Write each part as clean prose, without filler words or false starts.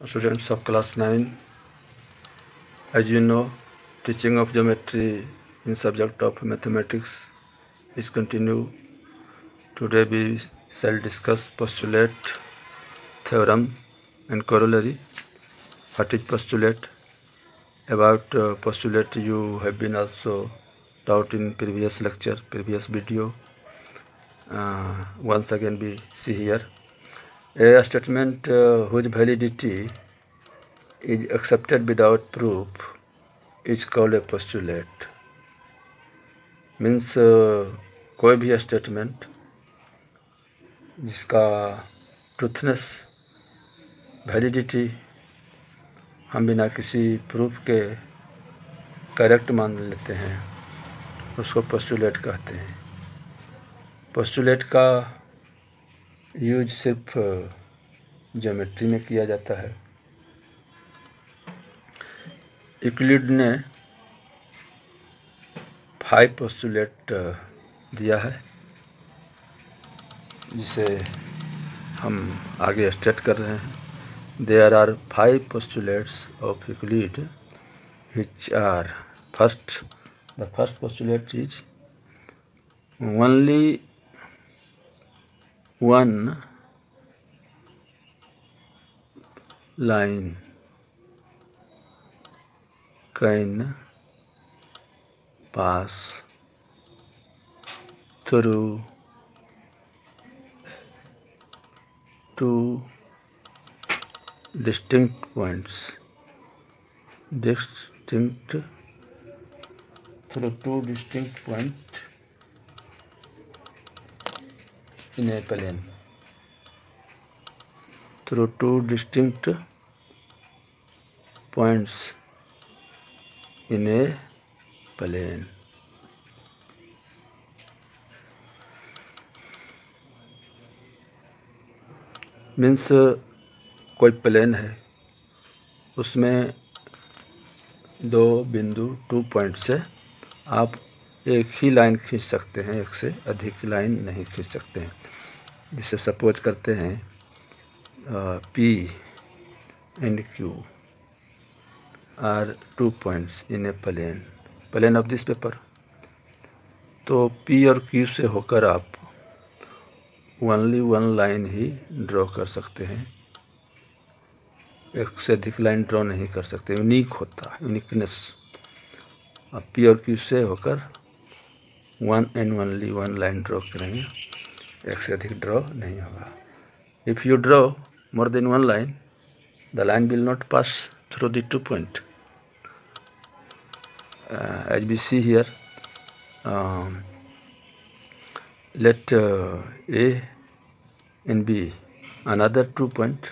Students of class 9, as you know, teaching of geometry in subject of mathematics is continue. Today we shall discuss postulate, theorem and corollary. What is postulate? About postulate you have been also taught in previous lecture, previous video. Once again we see here. A statement whose validity is accepted without proof is called a postulate. Means कोई भी statement जिसका truthness validity हम बिना किसी proof के correct मान लेते हैं उसको पोस्टुलेट कहते हैं। पोस्टुलेट का यूज सिर्फ ज्योमेट्री में किया जाता है। यूक्लिड ने 5 पोस्टुलेट दिया है जिसे हम आगे स्टेट कर रहे हैं। There are 5 postulates of Euclid which are the first postulate is only one line can pass through two distinct points in a plane. Through two distinct points in a plane. Means कोई plane है, उसमें 2 बिंदु 2 point से आप एक ही line खींच सकते हैं, एक से अधिक लाइन नहीं खींच सकते हैं। जिसे सपोज करते हैं P and Q are 2 points in a plane of this paper। तो P और Q से होकर आप ओनली 1 लाइन ही ड्रॉ कर सकते हैं, एक से अधिक लाइन ड्रॉ नहीं कर सकते। यूनिक होता है, यूनिकनेस। अब P और Q से होकर 1 and only 1 लाइन ड्रॉ करेंगे, एक से अधिक ड्रॉ नहीं होगा। If you draw more than 1 line, the line will not pass through the 2 point. As we see here, let A and B another 2 point.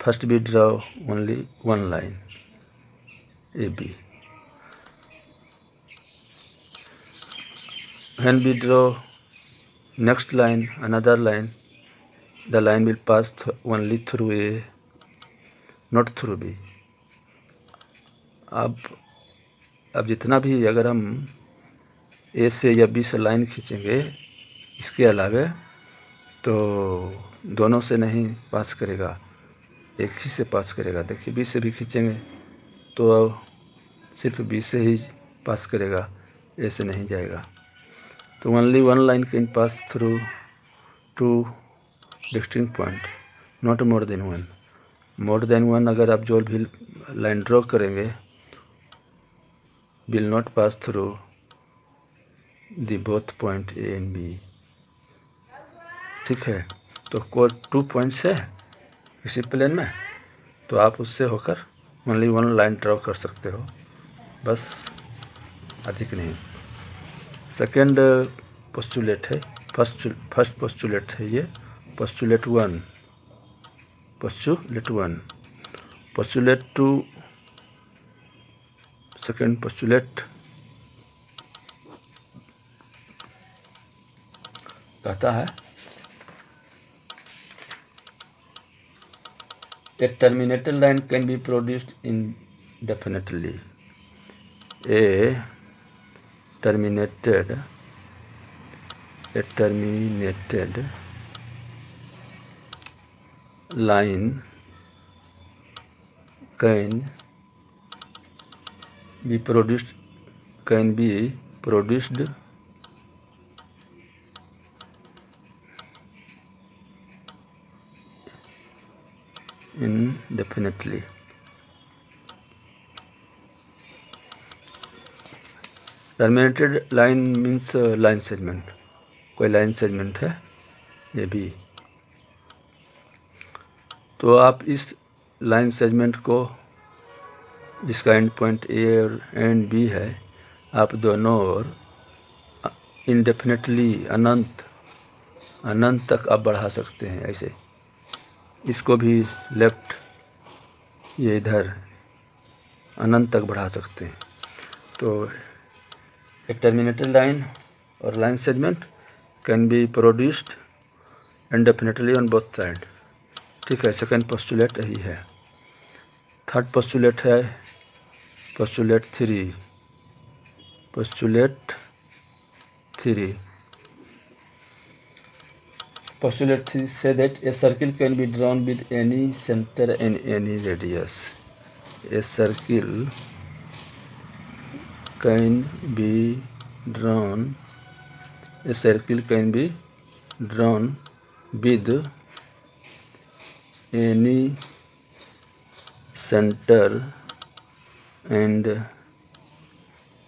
First we draw only 1 line AB. When we draw next line, another line, the line will pass only through A, not through B। अब जितना भी अगर हम ए से या B से line खींचेंगे, इसके अलावे तो दोनों से नहीं पास करेगा, एक ही से पास करेगा। देखिए बी से भी खींचेंगे तो सिर्फ बी से ही पास करेगा, ए से नहीं जाएगा। तो only 1 line can pass through 2 distinct point, not more than 1। More than 1 अगर आप जो भी लाइन ड्रॉ करेंगे will not pass through the both point A and B। ठीक है, तो कोई 2 पॉइंट्स है इसी प्लेन में, तो आप उससे होकर ओनली 1 लाइन ड्रॉ कर सकते हो, बस, अधिक नहीं। सेकेंड पोस्टुलेट है, फर्स्ट पोस्टुलेट है ये, पोस्टुलेट 1, पोस्टुलेट 2। सेकेंड पोस्टुलेट कहता है a terminated line can be produced indefinitely। A terminated line can be produced indefinitely. Terminated line means line segment, कोई लाइन सेगमेंट है ये भी, तो आप इस लाइन सेगमेंट को जिसका एंड पॉइंट ए और एंड बी है, आप दोनों ओर इंडेफिनेटली अनंत तक आप बढ़ा सकते हैं। ऐसे इसको भी लेफ्ट ये इधर अनंत तक बढ़ा सकते हैं। तो एक टर्मिनेटेड लाइन और line segment can be produced indefinitely on both side. ठीक है, सेकेंड पोस्टुलेट यही है। थर्ड पोस्टुलेट है postulate three. Postulate 3 say that a circle can be drawn with any center and any radius. A circle can be drawn with any center and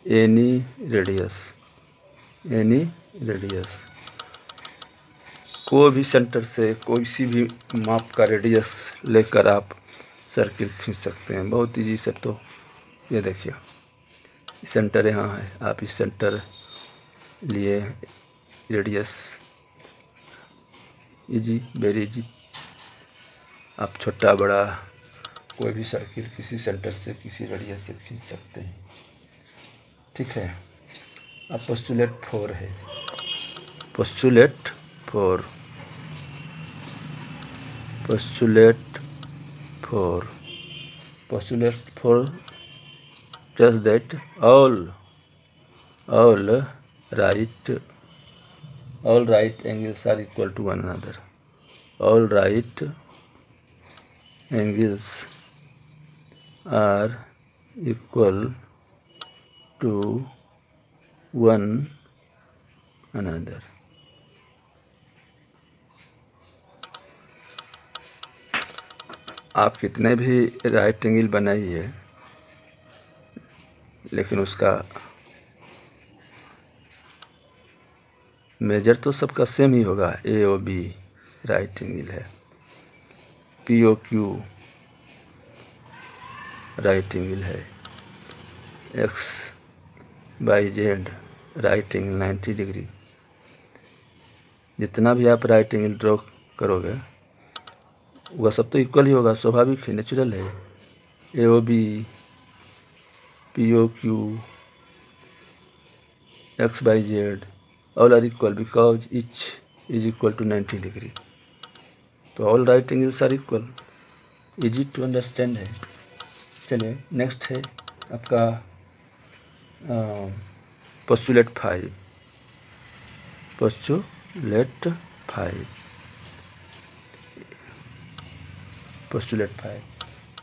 any radius। कोई भी centre से कोई सी भी माप का रेडियस लेकर आप सर्किल खींच सकते हैं बहुत ईजी से। तो ये देखिए सेंटर यहाँ है, आप इस सेंटर लिए रेडियस इजी, वेरी इजी। आप छोटा बड़ा कोई भी सर्किल किसी सेंटर से किसी रेडियस से खींच सकते हैं। ठीक है, अब पोस्टुलेट 4 है। Postulate 4 tells that all right angles are equal to one another. All right angles are equal to one another. आप कितने भी राइट एंगल बनाइए लेकिन उसका मेजर तो सबका सेम ही होगा। A O B right angle है, P O Q right angle है, X Y Z right angle 90 degree. जितना भी आप राइट एंगल ड्रॉ करोगे वह सब तो इक्वल ही होगा, स्वाभाविक है, नेचुरल है। A O B, P O Q, X Y Z all are equal because each is equal to 90 degree. तो all right angles are equal, easy to understand है। चलिए नेक्स्ट है आपका पोस्टुलेट 5। पोस्टुलेट 5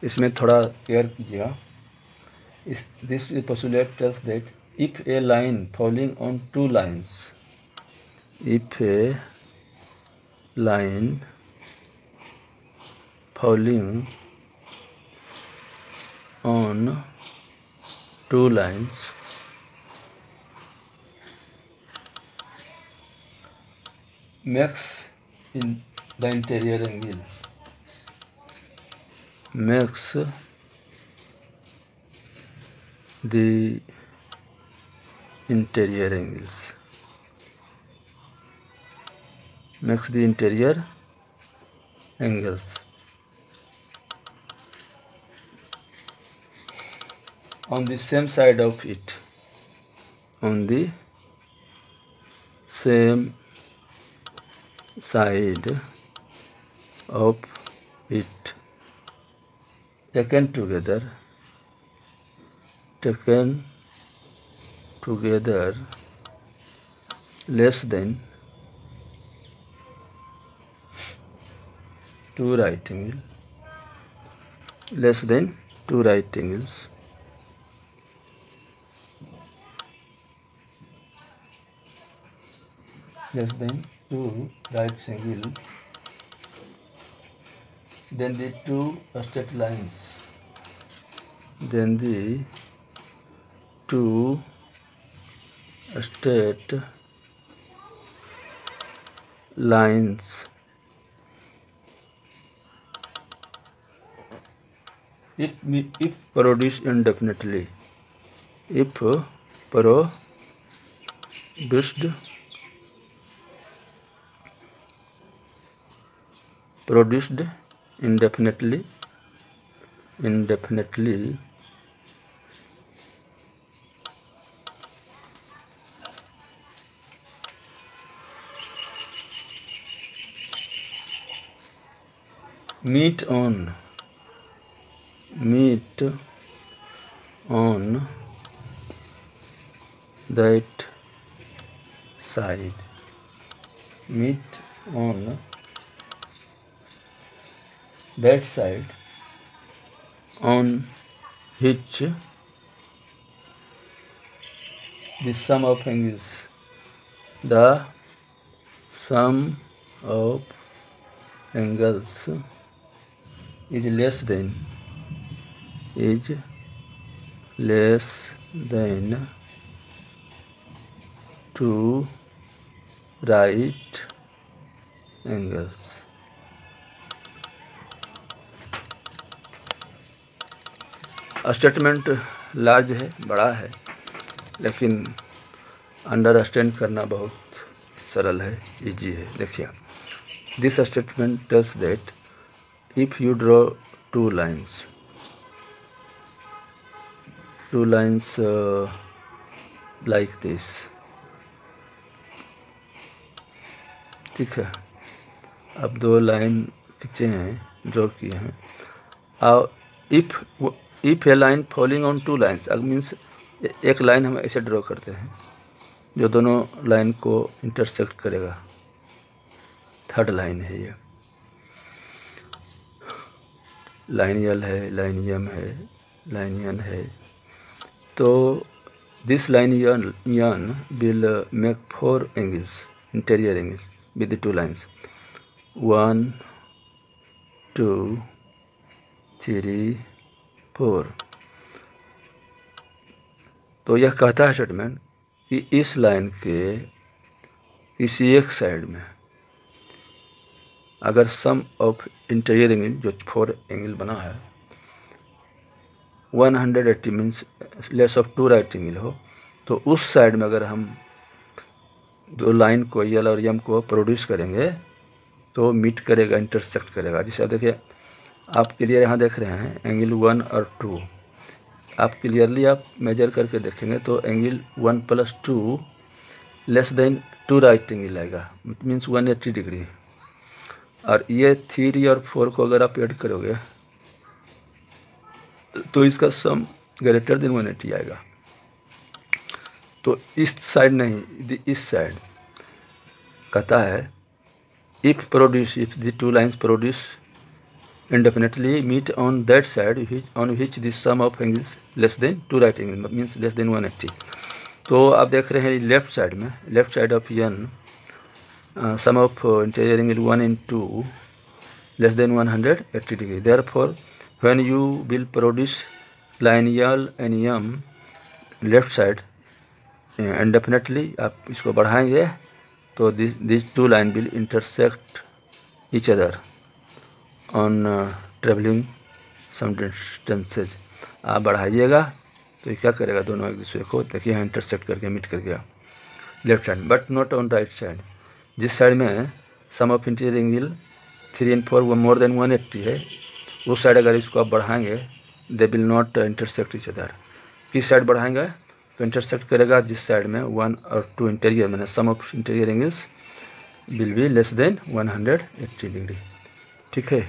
इसमें थोड़ा केयर कीजिएगा। This postulate tells that if a line falling on two lines, makes the interior angle makes the interior angles on the same side of it, taken together less than two right angle, less than two right angles, less than two right angle, then the two straight lines, then the two straight lines. If produced indefinitely, if produced indefinitely, meet on that side, meet on that side on which the sum of angles, the sum of angles is less than two right angles. Statement large है, बड़ा है, लेकिन understand करना बहुत सरल है, easy है। देखिए, this statement tells that if you draw two lines like this, ठीक है। अब दो लाइन खींचे हैं, ड्रॉ किए हैं। और if A line falling on two lines, means एक लाइन हम ऐसे ड्रॉ करते हैं जो दोनों लाइन को इंटरसेक्ट करेगा। थर्ड लाइन है ये, लाइन एल है, लाइन एम है, लाइन एन है। तो this line N will make 4 angles, interior angles with the two lines, 1 2 3 4। तो यह कहता है स्टेटमेंट कि इस लाइन के किसी एक साइड में अगर सम ऑफ इंटीरियर एंगल, जो 4 एंगल बना है, 180 means less of two right angle हो, तो उस साइड में अगर हम दो लाइन को एल और एम को प्रोड्यूस करेंगे तो मीट करेगा, इंटरसेक्ट करेगा। जैसे आप देखिए, आप क्लियर यहाँ देख रहे हैं एंगल 1 और 2, आप क्लियरली आप मेजर करके देखेंगे तो angle 1 + 2 less then 2 right angle आएगा, इट मीन्स 180 डिग्री। और ये 3 और 4 को अगर आप ऐड करोगे तो इसका सम ग्रेटर देन 180 आएगा। तो इस साइड नहीं, इस साइड कहता है if the two lines produce indefinitely meet on that side on which the sum of angles less than two right angle, means less than 180। तो आप देख रहे हैं लेफ्ट साइड में, left side of N sum of interior angle 1 and 2 less than 180 degree। therefore when you will produce line L and M left side indefinitely, आप इसको बढ़ाएंगे तो these two line will intersect each other on traveling some distances। आप बढ़ाइएगा तो ये क्या करेगा, दोनों एक दूसरे को देखिए यहाँ इंटरसेक्ट करके मीट कर गया left side, but not on right side. जिस साइड में सम ऑफ इंटीरियर एंगल 3 and 4 वो मोर देन 180 है, उस साइड अगर इसको आप बढ़ाएंगे they will not intersect each other. किस साइड बढ़ाएंगे तो इंटरसेक्ट करेगा जिस साइड में 1 और 2 इंटीरियर, मैंने sum of interior angles will be less than 180 degree, ठीक है।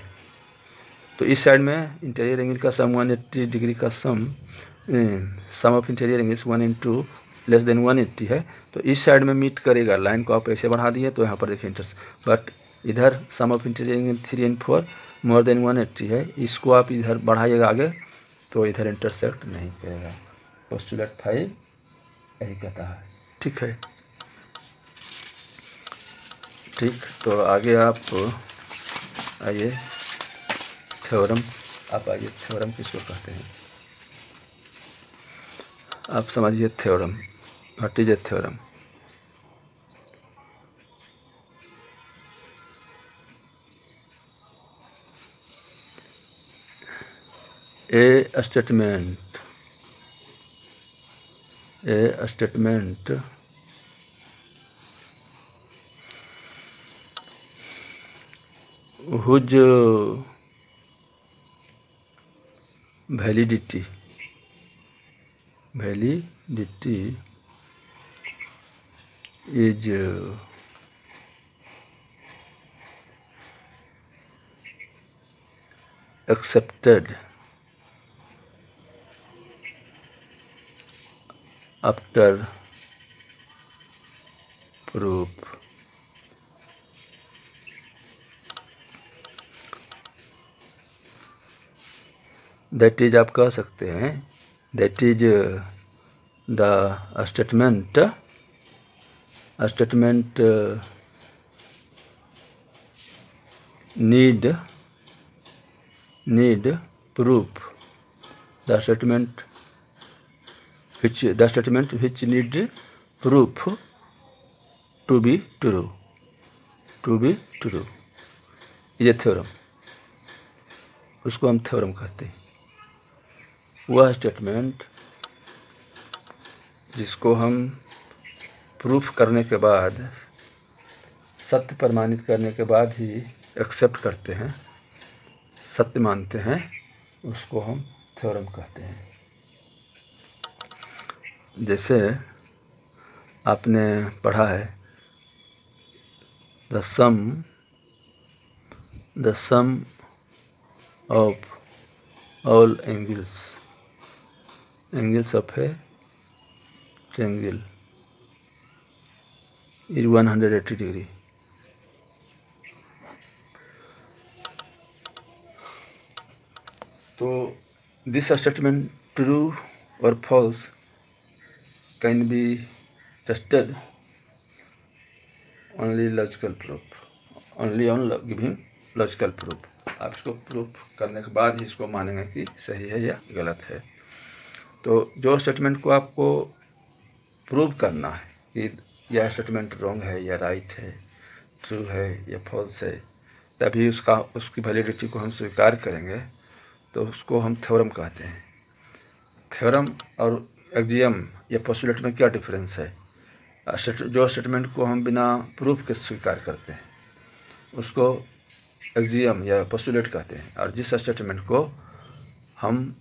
तो इस साइड में इंटीरियर एंगल का सम 180 डिग्री का sum of interior angles 1 and 2 less than 180 है, तो इस साइड में मीट करेगा। लाइन को आप ऐसे बढ़ा दिए तो यहाँ पर देखिए बट इधर sum of interior angle 3 and 4 more than 180 है, इसको आप इधर बढ़ाइएगा आगे तो इधर इंटरसेक्ट नहीं करेगा। पोस्टुलेट 5 यही कहता है। ठीक है, ठीक। तो आगे आप आइए थ्योरम। आप आइए थ्योरम किसको कहते हैं, आप समझिए theorem. What is a theorem? A statement whose validity is accepted after proof। That is आप कह सकते हैं, that is the statement need proof, the statement which need proof to be true is a theorem। उसको हम theorem कहते हैं। वह statement जिसको हम प्रूफ करने के बाद, सत्य प्रमाणित करने के बाद ही एक्सेप्ट करते हैं, सत्य मानते हैं, उसको हम थ्योरम कहते हैं। जैसे आपने पढ़ा है the sum of all angles of a triangle is 180 degree। तो this statement true or false can be tested only on giving logical proof। आप इसको प्रूफ करने के बाद ही इसको मानेंगे कि सही है या गलत है। तो जो स्टेटमेंट को आपको प्रूव करना है कि यह स्टेटमेंट रॉन्ग है या राइट है, ट्रू है या फॉल्स है, तभी उसकी वैलिडिटी को हम स्वीकार करेंगे, तो उसको हम थ्योरम कहते हैं। थ्योरम और एक्सियम या पोस्टुलेट में क्या डिफरेंस है? जो स्टेटमेंट को हम बिना प्रूफ के स्वीकार करते हैं उसको एक्सियम या पोस्टुलेट कहते हैं, और जिस स्टेटमेंट को हम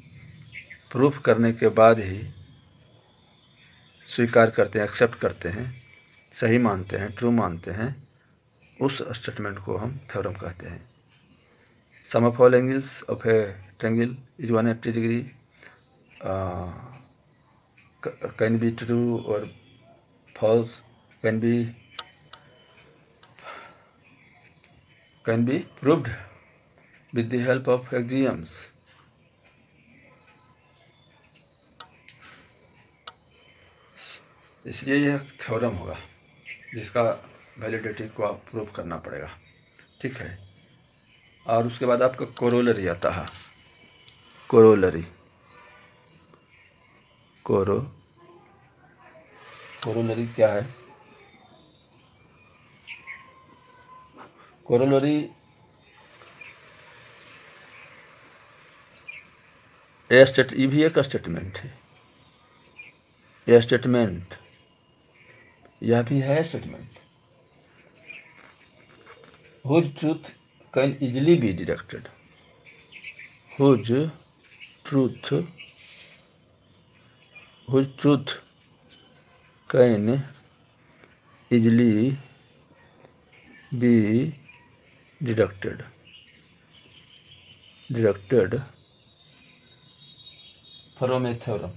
प्रूफ करने के बाद ही स्वीकार करते हैं, एक्सेप्ट करते हैं, सही मानते हैं, ट्रू मानते हैं, उस स्टेटमेंट को हम थ्योरम कहते हैं। Sum of all angles of a triangle is 180 degree can be true और false, can be proved with the help of axioms। इसलिए यह थ्योरम होगा जिसका वैलिडिटी को आप प्रूव करना पड़ेगा। ठीक है, और उसके बाद आपका कोरोलरी आता है। कोरोलरी क्या है? कोरोलरी ये भी एक स्टेटमेंट है। यह स्टेटमेंट, यह भी है statement. whose truth can easily be deducted। whose truth can easily be deducted from a theorem।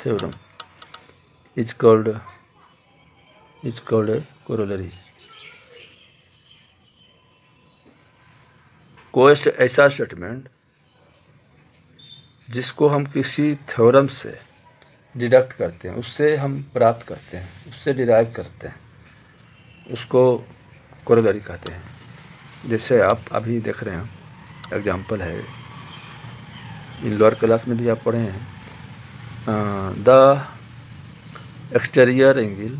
Theorem is called a corollary। कोएस्ट ऐसा स्टेटमेंट जिसको हम किसी थ्योरम से डिडक्ट करते हैं, उससे हम प्राप्त करते हैं, उससे डिराइव करते हैं, उसको कोरोलरी कहते हैं। जैसे आप अभी देख रहे हैं, एग्जाम्पल है, इन लोअर क्लास में भी आप पढ़े हैं, the exterior angle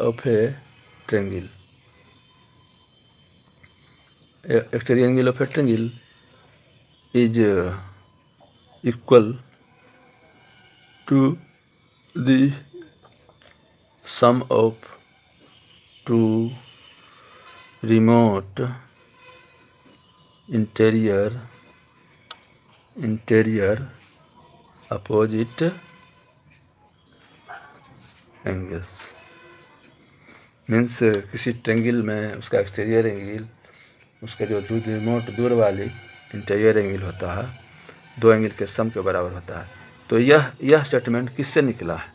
of a triangle, exterior angle of a triangle is equal to the sum of two remote interior opposite angles। Means किसी ट्रायंगल में उसका एक्सटीरियर एंगल उसका जो रिमोट दूर वाली इंटीरियर एंगल होता है, दो एंगल के सम के बराबर होता है। तो यह स्टेटमेंट किससे निकला है?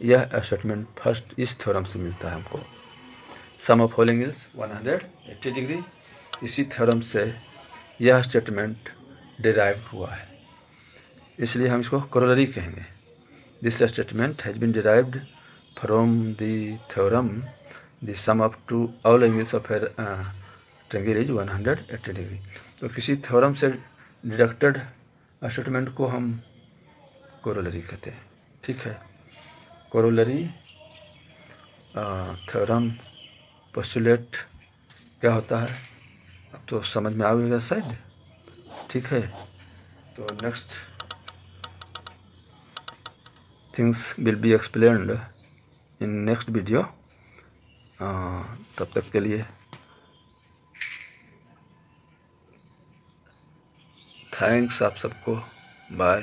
यह स्टेटमेंट फर्स्ट इस थ्योरम से मिलता है हमको, सम ऑफ होल एंगल्स 180 डिग्री। इसी थ्योरम से यह स्टेटमेंट डिराइव हुआ है, इसलिए हम इसको कोरोलरी कहेंगे। This statement has been derived from the theorem the sum of to all angles of triangle is 180 degree. तो किसी थ्योरम से डिडक्टेड स्टेटमेंट को हम कोरोलरी कहते हैं। ठीक है, कोरोलरी थ्योरम पोस्टुलेट क्या होता है अब तो समझ में आ गया शायद। ठीक है, तो next things will be explained in next video. तब तक के लिए थैंक्स आप सबको, बाय।